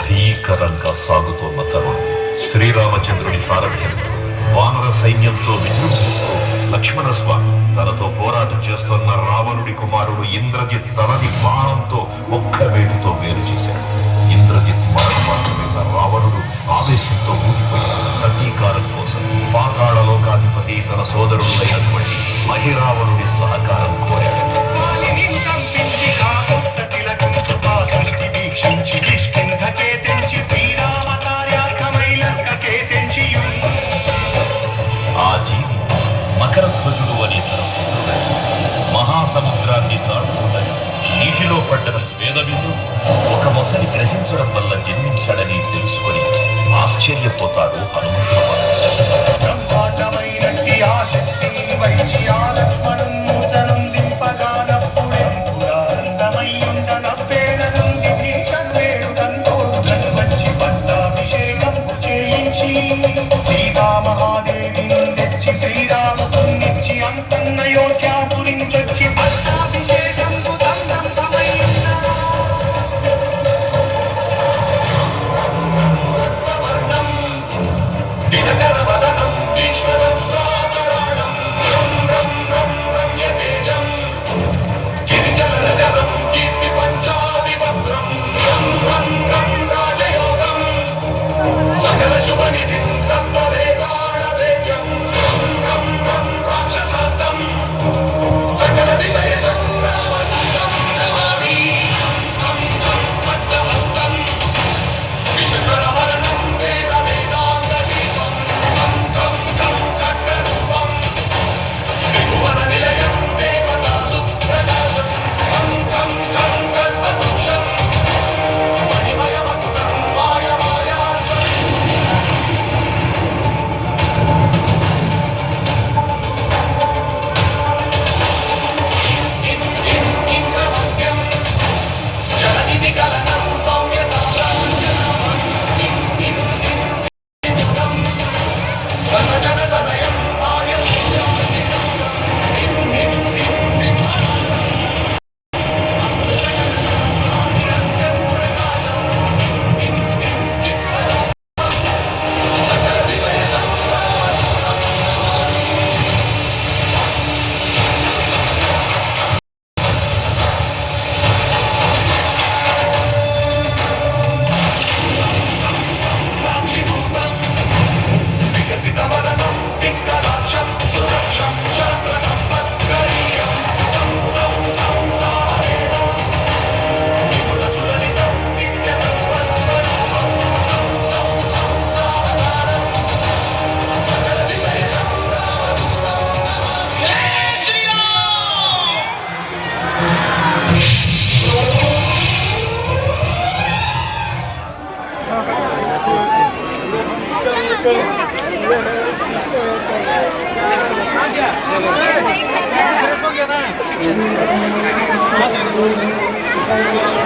భీకరంగా సాగుతోన్న తరుణం శ్రీరామచంద్రుని సారథ్యంతో వానర సైన్యంతో విజృంభిస్తూ లక్ష్మణస్వామి తనతో పోరాటం చేస్తున్న రావణుడి కుమారుడు ఇంద్రజిత్ తలని బాణంతో ఒక్క వేటుతో వేరు చేశాడు. ఇంద్రజిత్ మరణమార్గమైన రావణుడు ఆవేశంతో ఊగిపోయాడు. ప్రతీకారం కోసం పాతాళలోకాధిపతి తన సోదరుడైనటువంటి మహిరావణుడి సహకారం కోరాడు. ఆ జీవి మకరధ్వజుడు అనే తన పుత్రుడని మహాసముద్రాన్ని దాటుతుండగా నీటిలో పడ్డ స్వేదబిందు ఒక మొసలి గ్రహించడం వల్ల జన్మించాడని తెలుసుకొని ఆశ్చర్యపోతాడు హనుమంతుడు. Gracias.